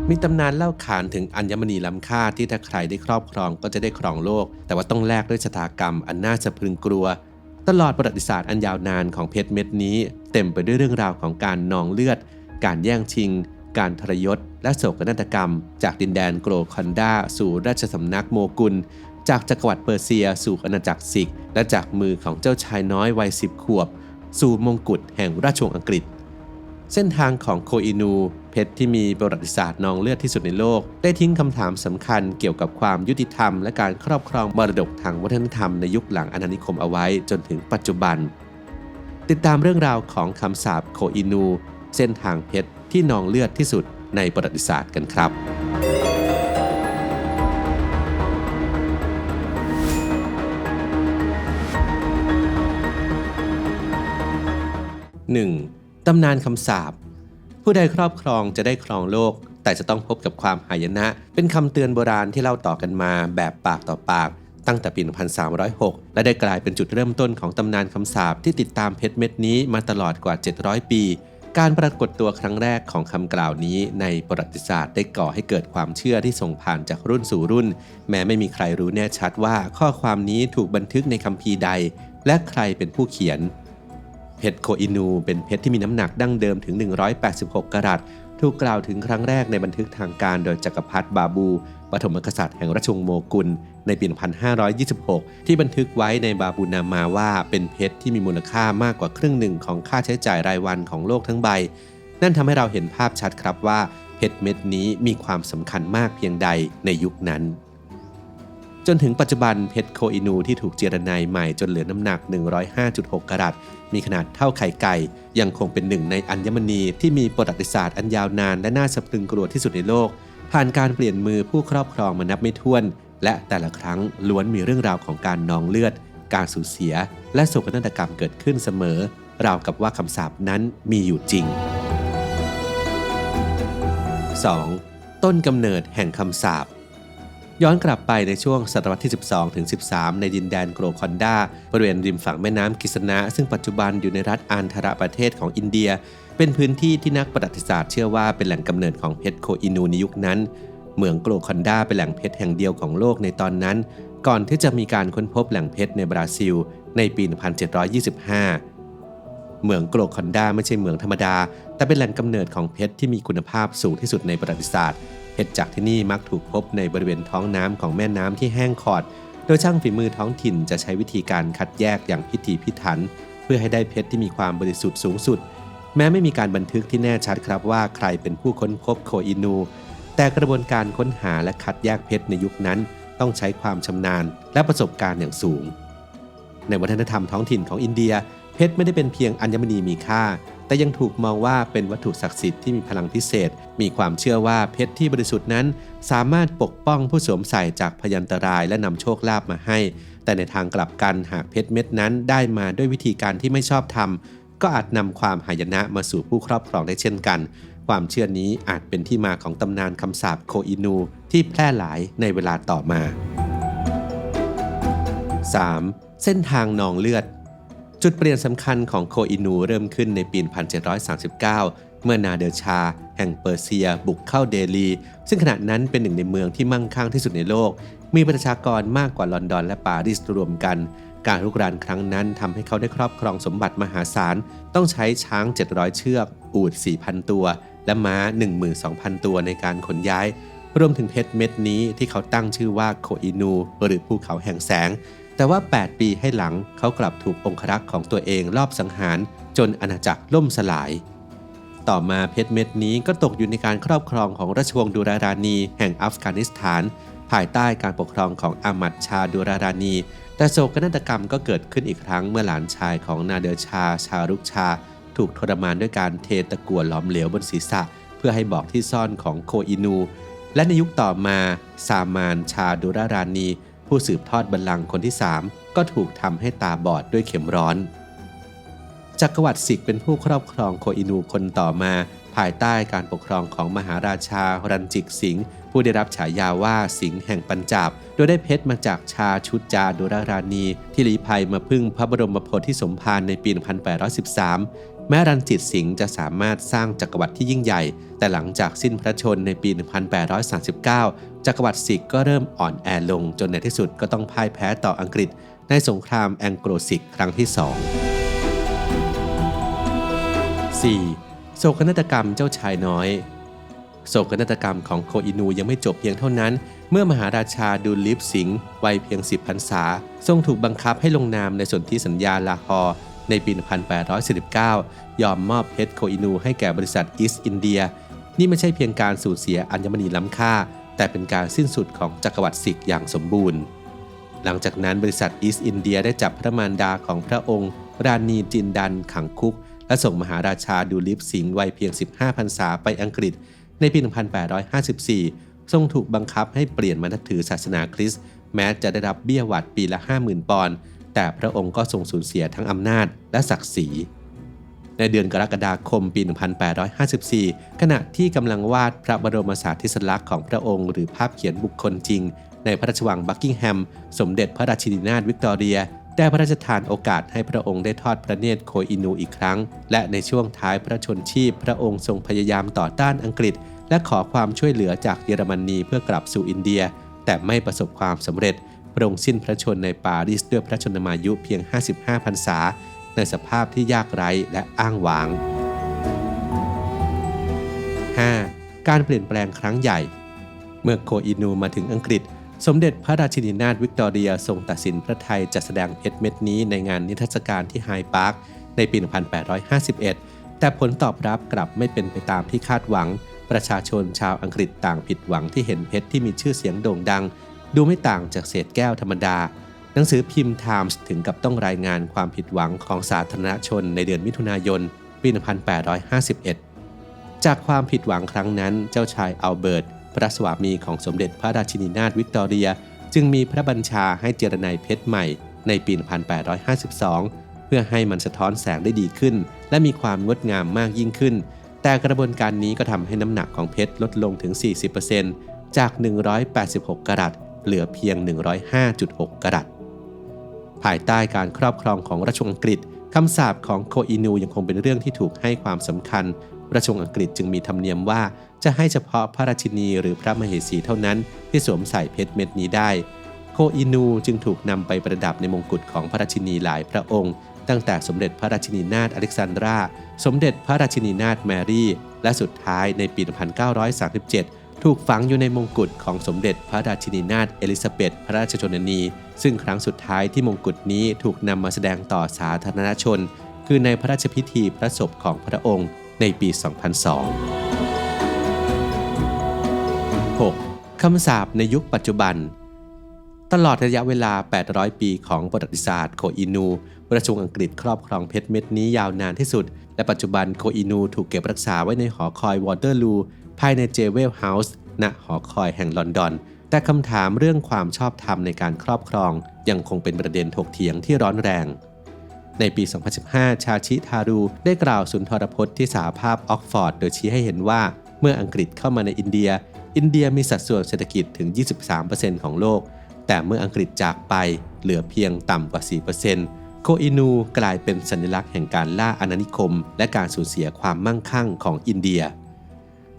มีตำนานเล่าขานถึงอัญมณีล้ำค่าที่ถ้าใครได้ครอบครองก็จะได้ครองโลกแต่ว่าต้องแลกด้วยชะตากรรมอันน่าสะพรึงกลัวตลอดประวัติศาสตร์อันยาวนานของเพชรเม็ดนี้เต็มไปด้วยเรื่องราวของการนองเลือดการแย่งชิงการทรยศและโศกนาฏกรรมจากดินแดนโกลคอนดาสู่ราชสำนักโมกุลจากจักรวรรดิเปอร์เซียสู่อาณาจักรซิกและจากมือของเจ้าชายน้อยวัย10 ขวบสู่มงกุฎแห่งราชวงศ์อังกฤษเส้นทางของโคอินูเพชรที่มีประวัติศาสตร์นองเลือดที่สุดในโลกได้ทิ้งคำถามสำคัญเกี่ยวกับความยุติธรรมและการครอบครองมรดกทางวัฒนธรรมในยุคหลังอาณานิคมเอาไว้จนถึงปัจจุบันติดตามเรื่องราวของคำสาปโคอินูเส้นทางเพชรที่นองเลือดที่สุดในประวัติศาสตร์กันครับ 1. ตำนานคำสาปผู้ใดครอบครองจะได้ครองโลกแต่จะต้องพบกับความหายนะเป็นคำเตือนโบราณที่เล่าต่อกันมาแบบปากต่อปากตั้งแต่ปี 1306 และได้กลายเป็นจุดเริ่มต้นของตำนานคำสาปที่ติดตามเพชรเม็ดนี้มาตลอดกว่า 700 ปี การปรากฏตัวครั้งแรกของคำกล่าวนี้ในประวัติศาสตร์ได้ก่อให้เกิดความเชื่อที่ส่งผ่านจากรุ่นสู่รุ่นแม้ไม่มีใครรู้แน่ชัดว่าข้อความนี้ถูกบันทึกในคัมภีร์ใดและใครเป็นผู้เขียนเพชรโคอินูเป็นเพชรที่มีน้ำหนักดั้งเดิมถึง186กะรัตถูกกล่าวถึงครั้งแรกในบันทึกทางการโดยจักรพรรดิบาบูปฐมกษัตริย์แห่งราชวงศ์โมกุลในปี 1526 ที่บันทึกไว้ในบาบูนามาว่าเป็นเพชรที่มีมูลค่ามากกว่าครึ่งหนึ่งของค่าใช้จ่ายรายวันของโลกทั้งใบนั่นทำให้เราเห็นภาพชัดครับว่าเพชรเม็ดนี้มีความสำคัญมากเพียงใดในยุคนั้นจนถึงปัจจุบันเพชรโคอินูที่ถูกเจรไนใหม่จนเหลือน้ำหนัก 105.6 กะรัตมีขนาดเท่าไข่ไก่ยังคงเป็นหนึ่งในอัญมณีที่มีประวัติศาสตร์อันยาวนานและน่าสะพรึงกลัวที่สุดในโลกผ่านการเปลี่ยนมือผู้ครอบครองมานับไม่ถ้วนและแต่ละครั้งล้วนมีเรื่องราวของการนองเลือดการสูญเสียและโศกนาฏกรรมเกิดขึ้นเสมอราวกับว่าคำสาปนั้นมีอยู่จริง 2. ต้นกำเนิดแห่งคำสาปย้อนกลับไปในช่วงศตวรรษที่ 12 ถึง 13 ในดินแดนโกลคอนดาบริเวณริมฝั่งแม่น้ำกิษณะซึ่งปัจจุบันอยู่ในรัฐอันธรประเทศของอินเดียเป็นพื้นที่ที่นักประวัติศาสตร์เชื่อว่าเป็นแหล่งกำเนิดของเพชรโคอินูในยุคนั้นเมืองโกลคอนดาเป็นแหล่งเพชรแห่งเดียวของโลกในตอนนั้นก่อนที่จะมีการค้นพบแหล่งเพชรในบราซิลในปี 1725 เมืองโกลคอนดาไม่ใช่เมืองธรรมดาแต่เป็นแหล่งกำเนิดของเพชรที่มีคุณภาพสูงที่สุดในประวัติศาสตร์เพชรจากที่นี่มักถูกพบในบริเวณท้องน้ำของแม่น้ำที่แห้งขอดโดยช่างฝีมือท้องถิ่นจะใช้วิธีการคัดแยกอย่างพิถีพิถันเพื่อให้ได้เพชรที่มีความบริสุทธิ์สูงสุดแม้ไม่มีการบันทึกที่แน่ชัดครับว่าใครเป็นผู้ค้นพบโคอินูแต่กระบวนการค้นหาและคัดแยกเพชรในยุคนั้นต้องใช้ความชำนาญและประสบการณ์อย่างสูงในวัฒนธรรมท้องถิ่นของอินเดียเพชรไม่ได้เป็นเพียงอัญมณีมีค่าแต่ยังถูกมองว่าเป็นวัตถุศักดิ์สิทธิ์ที่มีพลังพิเศษมีความเชื่อว่าเพชรที่บริสุทธิ์นั้นสามารถปกป้องผู้สวมใส่จากพยันตรายและนำโชคลาภมาให้แต่ในทางกลับกันหากเพชรเม็ดนั้นได้มาด้วยวิธีการที่ไม่ชอบธรรมก็อาจนำความหายนะมาสู่ผู้ครอบครองได้เช่นกันความเชื่อนี้อาจเป็นที่มาของตำนานคำสาปโคอินูที่แพร่หลายในเวลาต่อมา 3. เส้นทางนองเลือดจุดเปลี่ยนสำคัญของโคอินูเริ่มขึ้นในปี 1739 เมื่อนาเดอร์ชาแห่งเปอร์เซียบุกเข้าเดลีซึ่งขณะนั้นเป็นหนึ่งในเมืองที่มั่งคั่งที่สุดในโลกมีประชากรมากกว่าลอนดอนและปารีสรวมกันการรุกรานครั้งนั้นทำให้เขาได้ครอบครองสมบัติมหาศาลต้องใช้ช้าง 700 เชือกอูฐ 4,000 ตัวและม้า 12,000 ตัวในการขนย้ายรวมถึงเพชรเม็ดนี้ที่เขาตั้งชื่อว่าโคอินูหรือภูเขาแห่งแสงแต่ว่า 8 ปีให้หลังเขากลับถูกองครักษ์ของตัวเองลอบสังหารจนอาณาจักรล่มสลายต่อมาเพชรเม็ดนี้ก็ตกอยู่ในการครอบครองของราชวงศ์ดูรารานีแห่งอัฟกานิสถานภายใต้การปกครองของอามัดชาดูรารานีแต่โศกนาฏกรรมก็เกิดขึ้นอีกครั้งเมื่อหลานชายของนาเดอร์ชาชารุกชาถูกทรมานด้วยการเทตะกั่วหลอมเหลวบนศีรษะเพื่อให้บอกที่ซ่อนของโคอินูและในยุคต่อมาซามานชาดูรารานีผู้สืบทอดบัลลังก์คนที่ 3ก็ถูกทำให้ตาบอดด้วยเข็มร้อนจักรวรรดิซิกเป็นผู้ครอบครองโคอินูคนต่อมาภายใต้การปกครองของมหาราชารันจิกสิงห์ผู้ได้รับฉายาว่าสิงห์แห่งปัญจาบโดยได้เพชรมาจากชาชุดจาดุรารานีที่ลี้ภัยมาพึ่งพระบรมโพธิสมภารในปี 1813 แม้รัญจิตสิงห์จะสามารถสร้างจักรวรรดิที่ยิ่งใหญ่แต่หลังจากสิ้นพระชนม์ในปี 1839 จักรวรรดิสิกก็เริ่มอ่อนแอลงจนในที่สุดก็ต้องพ่ายแพ้ต่ออังกฤษในสงครามแองโกลสิกครั้งที่ 2 4. โศกนาฏกรรมเจ้าชายน้อยโศกนาฏกรรมของโคอินูยังไม่จบเพียงเท่านั้นเมื่อมหาราชาดูลิฟสิงห์วัยเพียง 10 พรรษาทรงถูกบังคับให้ลงนามในสนธิสัญญาลาฮอร์ในปี 1849 ยอมมอบเพชรโคอินูให้แก่บริษัทอีสต์อินเดียนี่ไม่ใช่เพียงการสูญเสียอัญมณีล้ำค่าแต่เป็นการสิ้นสุดของจักรวรรดิสิกอย่างสมบูรณ์หลังจากนั้นบริษัทอีสต์อินเดียได้จับพระมารดาของพระองค์ราณีจินดันขังคุกและส่งมหาราชาดูลิฟสิงห์วัยเพียง 15 พรรษาไปอังกฤษในปี 1854 ทรงถูกบังคับให้เปลี่ยนมานับถือศาสนาคริสต์แม้จะได้รับเบี้ยหวัดปีละ 50,000 ปอนด์แต่พระองค์ก็ทรงสูญเสียทั้งอำนาจและศักดิ์ศรีในเดือนกรกฎาคมปี 1854 ขณะที่กำลังวาดพระบรมสารีริกลักษณ์ของพระองค์หรือภาพเขียนบุคคลจริงในพระราชวังบักกิงแฮมสมเด็จพระราชินีนาถวิกตอเรียได้พระราชทานโอกาสให้พระองค์ได้ทอดพระเนตรโคอินูอีกครั้งและในช่วงท้ายพระชนชีพพระองค์ทรงพยายามต่อต้านอังกฤษและขอความช่วยเหลือจากเยอรมนีเพื่อกลับสู่อินเดียแต่ไม่ประสบความสำเร็จพระองค์สิ้นพระชนในปารีสด้วยพระชนมายุเพียง 55 พรรษาในสภาพที่ยากไร้และอ้างว้าง 5. การเปลี่ยนแปลงครั้งใหญ่เมื่อโคอินูมาถึงอังกฤษสมเด็จพระราชินีนาถวิกตอเรียทรงตัดสินพระทัยจัดแสดงเพชรเม็ดนี้ในงานนิทรรศการที่ไฮด์พาร์คในปี 1851 แต่ผลตอบรับกลับไม่เป็นไปตามที่คาดหวังประชาชนชาวอังกฤษต่างผิดหวังที่เห็นเพชรที่มีชื่อเสียงโด่งดังดูไม่ต่างจากเศษแก้วธรรมดาหนังสือพิมพ์ไทมส์ถึงกับต้องรายงานความผิดหวังของสาธารณชนในเดือนมิถุนายนปี 1851 จากความผิดหวังครั้งนั้นเจ้าชายอัลเบิร์ตพระสวามีของสมเด็จพระราชินีนาถวิกตอเรียจึงมีพระบัญชาให้เจรไนเพชรใหม่ในปี 1852 เพื่อให้มันสะท้อนแสงได้ดีขึ้นและมีความงดงามมากยิ่งขึ้นแต่กระบวนการนี้ก็ทำให้น้ำหนักของเพชรลดลงถึง 40% จาก 186 กะรัตเหลือเพียง 105.6 กะรัตภายใต้การครอบครองของราชวงศ์อังกฤษคำสาปของโคอินูยังคงเป็นเรื่องที่ถูกให้ความสำคัญราชวงศ์อังกฤษจึงมีธรรมเนียมว่าจะให้เฉพาะพระราชินีหรือพระมเหสีเท่านั้นที่สวมใส่เพชรเม็ดนี้ได้โคอินูจึงถูกนำไปประดับในมงกุฎของพระราชินีหลายพระองค์ตั้งแต่สมเด็จพระราชินีนาถอเล็กซานดราสมเด็จพระราชินีนาถแมรี่และสุดท้ายในปี 1937 ถูกฝังอยู่ในมงกุฎของสมเด็จพระราชินีนาถเอลิซาเบธพระราชชนนีซึ่งครั้งสุดท้ายที่มงกุฎนี้ถูกนำมาแสดงต่อสาธารณชนคือในพระราชพิธีพระศพของพระองค์ในปี 2002 6. คำสาปในยุคปัจจุบันตลอดระยะเวลา 800 ปีของประวัติศาสตร์โคอินูราชวงศ์อังกฤษครอบครองเพชรเม็ดนี้ยาวนานที่สุดและปัจจุบันโคอินูถูกเก็บรักษาไว้ในหอคอยวอเตอร์ลูภายในเจเวลเฮาส์ณหอคอยแห่งลอนดอนแต่คำถามเรื่องความชอบธรรมในการครอบครองยังคงเป็นประเด็นถกเถียงที่ร้อนแรงในปี 2015 ชาชิทารูได้กล่าวสุนทรพจน์ที่สหภาพออกฟอร์ดโดยชี้ให้เห็นว่าเมื่ออังกฤษเข้ามาในอินเดียมีสัดส่วนเศรษฐกิจถึง 23% ของโลกแต่เมื่ออังกฤษจากไปเหลือเพียงต่ำกว่า 4%โคอินูกลายเป็นสัญลักษณ์แห่งการล่าอาณานิคมและการสูญเสียความมั่งคั่งของอินเดีย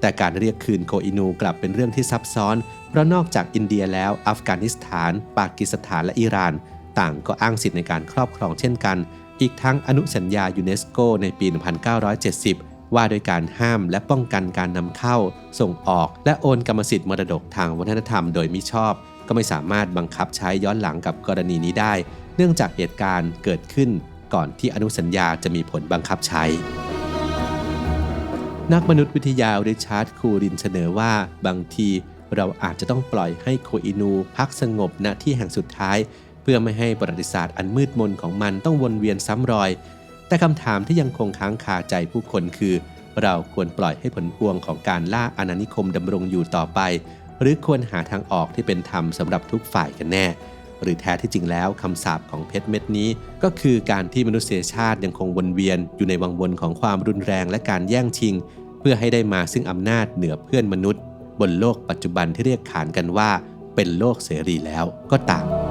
แต่การเรียกคืนโคอินูกลับเป็นเรื่องที่ซับซ้อนเพราะนอกจากอินเดียแล้วอัฟกานิสถานปากีสถานและอิหร่านต่างก็อ้างสิทธิในการครอบครองเช่นกันอีกทั้งอนุสัญญายูเนสโกในปี 1970 ว่าโดยการห้ามและป้องกันการนำเข้าส่งออกและโอนกรรมสิทธิ์มรดกทางวัฒนธรรมโดยมิชอบก็ไม่สามารถบังคับใช้ย้อนหลังกับกรณีนี้ได้เนื่องจากเหตุการณ์เกิดขึ้นก่อนที่อนุสัญญาจะมีผลบังคับใช้นักมนุษยวิทยาริชาร์ดคูรินเสนอว่าบางทีเราอาจจะต้องปล่อยให้โคอินูพักสงบณที่แห่งสุดท้ายเพื่อไม่ให้ประวัติศาสตร์อันมืดมนของมันต้องวนเวียนซ้ำรอยแต่คำถามที่ยังคงค้างคาใจผู้คนคือเราควรปล่อยให้ผลพวงของการล่าอาณานิคมดำรงอยู่ต่อไปหรือควรหาทางออกที่เป็นธรรมสำหรับทุกฝ่ายกันแน่หรือแท้ที่จริงแล้วคำสาปของเพชรเม็ดนี้ก็คือการที่มนุษยชาติยังคงวนเวียนอยู่ในวังวนของความรุนแรงและการแย่งชิงเพื่อให้ได้มาซึ่งอำนาจเหนือเพื่อนมนุษย์บนโลกปัจจุบันที่เรียกขานกันว่าเป็นโลกเสรีแล้วก็ตาม